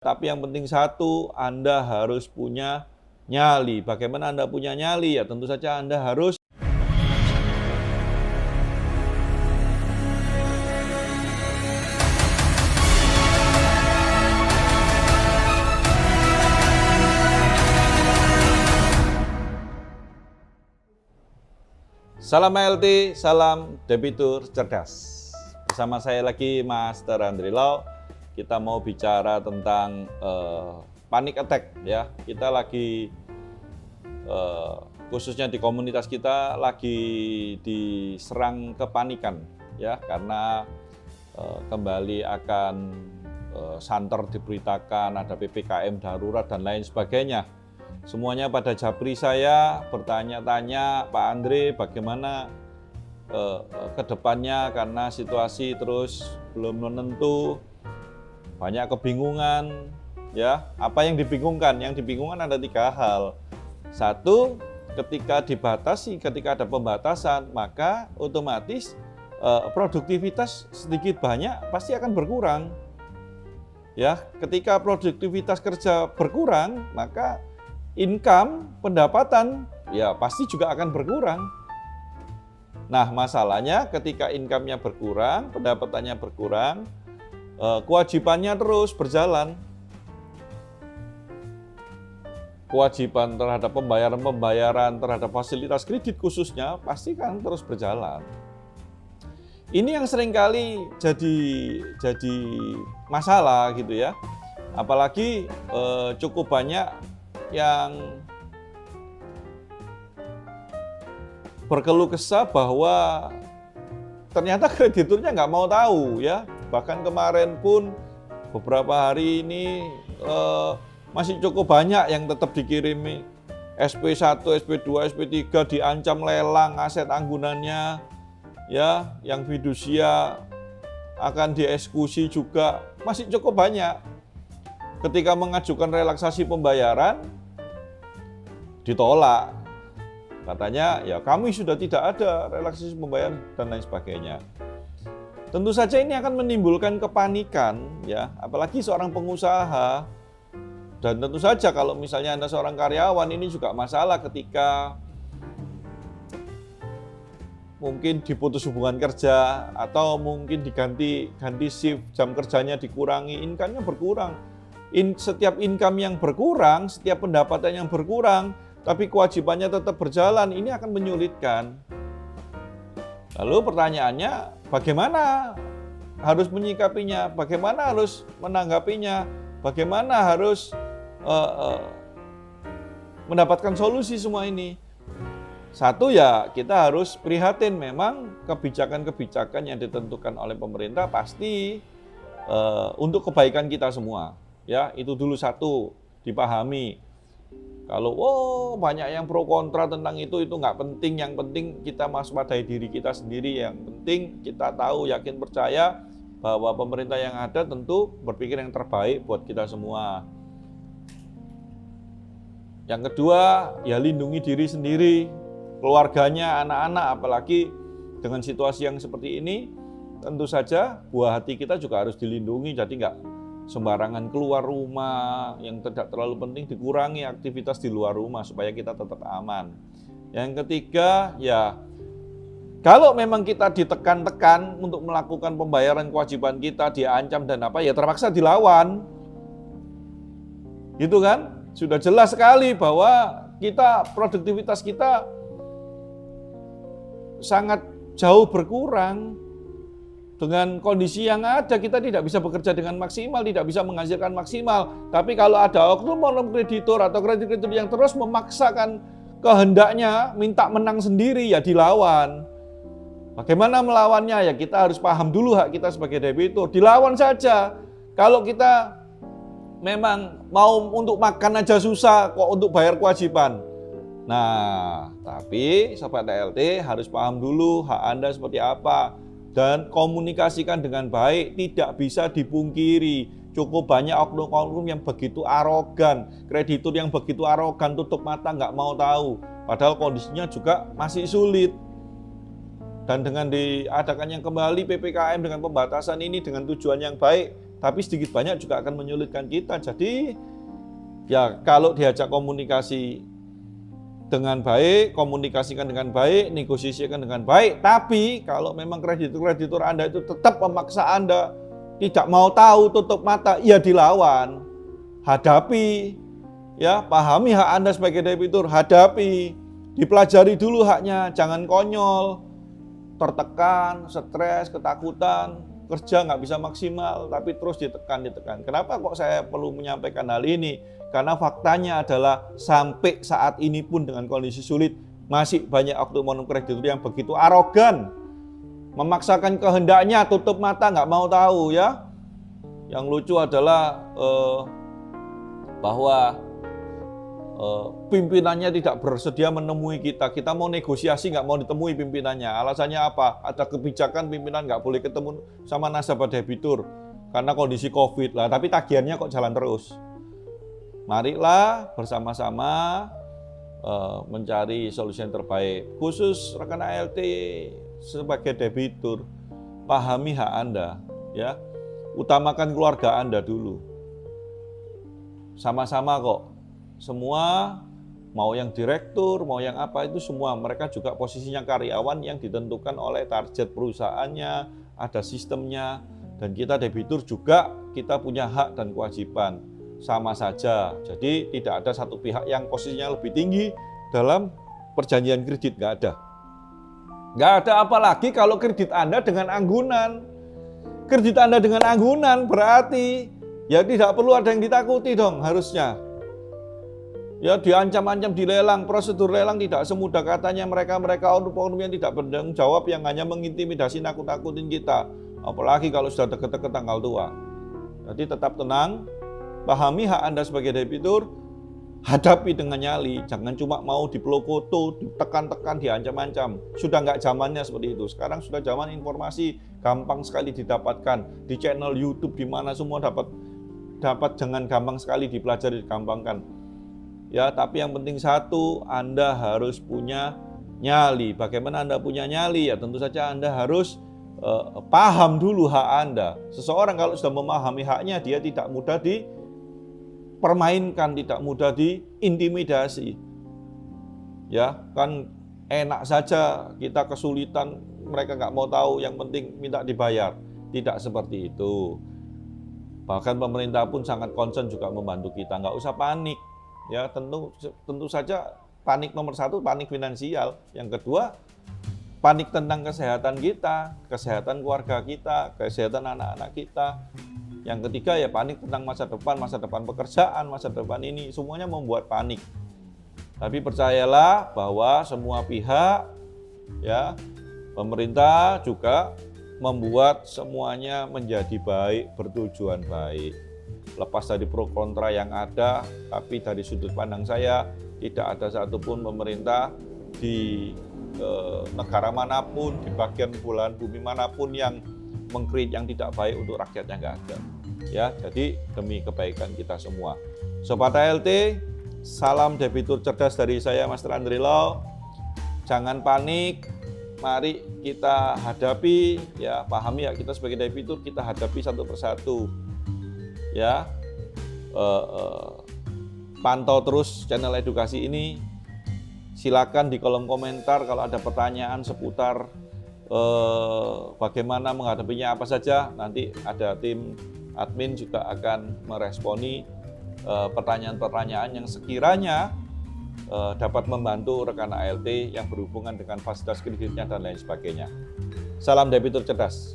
Tapi yang penting satu, Anda harus punya nyali. Bagaimana Anda punya nyali? Ya tentu saja Anda harus Salam HLT, salam debitur cerdas. Bersama saya lagi Master Andri Lau. Kita mau bicara tentang panic attack ya. Kita lagi khususnya di komunitas kita lagi diserang kepanikan ya, karena kembali akan santer diberitakan ada PPKM darurat dan lain sebagainya. Semuanya pada japri saya bertanya-tanya, Pak Andre bagaimana ke depannya karena situasi terus belum menentu, banyak kebingungan ya. Apa yang dibingungkan? Yang dibingungkan ada 3 hal. Satu, ketika dibatasi, ketika ada pembatasan, maka otomatis produktivitas sedikit banyak pasti akan berkurang. Ya, ketika produktivitas kerja berkurang, maka income, pendapatan, ya pasti juga akan berkurang. Nah, masalahnya ketika income-nya berkurang, pendapatannya berkurang, kewajibannya terus berjalan. Kewajiban terhadap pembayaran terhadap fasilitas kredit khususnya pasti kan terus berjalan. Ini yang seringkali jadi masalah gitu ya. Apalagi cukup banyak yang berkeluh kesah bahwa ternyata krediturnya nggak mau tahu ya. Bahkan kemarin pun beberapa hari ini masih cukup banyak yang tetap dikirimi SP1, SP2, SP3 diancam lelang aset anggunannya ya, yang fidusia akan dieksekusi juga masih cukup banyak. Ketika mengajukan relaksasi pembayaran ditolak. Katanya ya kami sudah tidak ada relaksasi pembayaran dan lain sebagainya. Tentu saja ini akan menimbulkan kepanikan ya, apalagi seorang pengusaha. Dan tentu saja kalau misalnya Anda seorang karyawan, ini juga masalah ketika mungkin diputus hubungan kerja atau mungkin diganti shift, jam kerjanya dikurangi, income-nya berkurang. Setiap income yang berkurang, setiap pendapatan yang berkurang, tapi kewajibannya tetap berjalan, ini akan menyulitkan. Lalu pertanyaannya, bagaimana harus menyikapinya? Bagaimana harus menanggapinya? Bagaimana harus mendapatkan solusi semua ini? Satu ya, kita harus prihatin, memang kebijakan-kebijakan yang ditentukan oleh pemerintah pasti untuk kebaikan kita semua. Ya, itu dulu satu, dipahami. Kalau banyak yang pro kontra tentang itu nggak penting. Yang penting kita waspadai diri kita sendiri. Yang penting kita tahu, yakin, percaya bahwa pemerintah yang ada tentu berpikir yang terbaik buat kita semua. Yang kedua, ya lindungi diri sendiri, keluarganya, anak-anak, apalagi dengan situasi yang seperti ini, tentu saja buah hati kita juga harus dilindungi, jadi nggak sembarangan keluar rumah, yang tidak terlalu penting dikurangi aktivitas di luar rumah supaya kita tetap aman. Yang ketiga, ya kalau memang kita ditekan-tekan untuk melakukan pembayaran kewajiban kita, diancam dan apa, ya terpaksa dilawan. Gitu kan? Sudah jelas sekali bahwa produktivitas kita sangat jauh berkurang. Dengan kondisi yang ada, kita tidak bisa bekerja dengan maksimal, tidak bisa menghasilkan maksimal. Tapi kalau ada oknum kreditur atau kreditur yang terus memaksakan kehendaknya, minta menang sendiri, ya dilawan. Bagaimana melawannya? Ya kita harus paham dulu hak kita sebagai debitur. Dilawan saja. Kalau kita memang mau untuk makan aja susah, kok untuk bayar kewajiban. Nah, tapi Sobat HLT harus paham dulu hak Anda seperti apa. Dan komunikasikan dengan baik, tidak bisa dipungkiri. Cukup banyak oknum-oknum yang begitu arogan, kreditur yang begitu arogan, tutup mata nggak mau tahu. Padahal kondisinya juga masih sulit. Dan dengan diadakannya kembali PPKM dengan pembatasan ini dengan tujuan yang baik, tapi sedikit banyak juga akan menyulitkan kita. Jadi ya kalau diajak komunikasi dengan baik, komunikasikan dengan baik, negosiasikan dengan baik. Tapi kalau memang kreditur Anda itu tetap memaksa Anda, tidak mau tahu, tutup mata, ya dilawan. Hadapi, ya pahami hak Anda sebagai debitur, hadapi. Dipelajari dulu haknya, jangan konyol, tertekan, stres, ketakutan, kerja nggak bisa maksimal, tapi terus ditekan. Kenapa kok saya perlu menyampaikan hal ini? Karena faktanya adalah sampai saat ini pun dengan kondisi sulit, masih banyak oknum kreditur yang begitu arogan, memaksakan kehendaknya, tutup mata, nggak mau tahu ya. Yang lucu adalah bahwa pimpinannya tidak bersedia menemui kita. Kita mau negosiasi nggak mau ditemui pimpinannya. Alasannya apa? Ada kebijakan pimpinan nggak boleh ketemu sama nasabah debitur karena kondisi COVID lah. Tapi tagihannya kok jalan terus. Marilah bersama-sama mencari solusi yang terbaik. Khusus rekan ALT sebagai debitur, pahami hak Anda, ya. Utamakan keluarga Anda dulu. Sama-sama kok. Semua, mau yang direktur, mau yang apa, itu semua mereka juga posisinya karyawan yang ditentukan oleh target perusahaannya, ada sistemnya, dan kita debitur juga kita punya hak dan kewajiban sama saja. Jadi tidak ada satu pihak yang posisinya lebih tinggi dalam perjanjian kredit, nggak ada. Nggak ada, apalagi kalau kredit Anda dengan anggunan. Kredit Anda dengan anggunan berarti ya tidak perlu ada yang ditakuti dong harusnya. Ya diancam-ancam dilelang, prosedur lelang tidak semudah katanya mereka oknum yang tidak bertanggung jawab yang hanya mengintimidasi, nakut-nakutin kita. Apalagi kalau sudah deket-deket tanggal tua. Jadi tetap tenang, pahami hak Anda sebagai debitur, hadapi dengan nyali. Jangan cuma mau dipelokoto, ditekan-tekan, diancam-ancam. Sudah nggak zamannya seperti itu. Sekarang sudah zaman informasi, gampang sekali didapatkan. Di channel YouTube, di mana semua dapat dengan gampang sekali dipelajari, digampangkan. Ya, tapi yang penting satu, Anda harus punya nyali. Bagaimana Anda punya nyali? Ya tentu saja Anda harus paham dulu hak Anda. Seseorang kalau sudah memahami haknya, dia tidak mudah dipermainkan, tidak mudah diintimidasi. Ya, kan enak saja kita kesulitan, mereka nggak mau tahu, yang penting minta dibayar. Tidak seperti itu. Bahkan pemerintah pun sangat concern juga membantu kita, nggak usah panik. Ya tentu saja panik nomor satu, panik finansial. Yang kedua, panik tentang kesehatan kita, kesehatan keluarga kita, kesehatan anak-anak kita. Yang ketiga ya panik tentang masa depan pekerjaan, masa depan ini, semuanya membuat panik. Tapi percayalah bahwa semua pihak, ya pemerintah juga membuat semuanya menjadi baik, bertujuan baik. Lepas dari pro kontra yang ada, tapi dari sudut pandang saya tidak ada satupun pemerintah di negara manapun, di bagian belahan bumi manapun yang mengkritik yang tidak baik untuk rakyatnya, nggak ada. Ya, jadi demi kebaikan kita semua. Sobat ALT, salam debitur cerdas dari saya, Master Andre Lau. Jangan panik, mari kita hadapi, ya pahami ya kita sebagai debitur, kita hadapi satu persatu. Ya, pantau terus channel edukasi ini. Silakan di kolom komentar kalau ada pertanyaan seputar bagaimana menghadapinya apa saja. Nanti ada tim admin juga akan meresponi pertanyaan-pertanyaan yang sekiranya dapat membantu rekan ALT yang berhubungan dengan fasilitas kreditnya dan lain sebagainya. Salam debitur cerdas.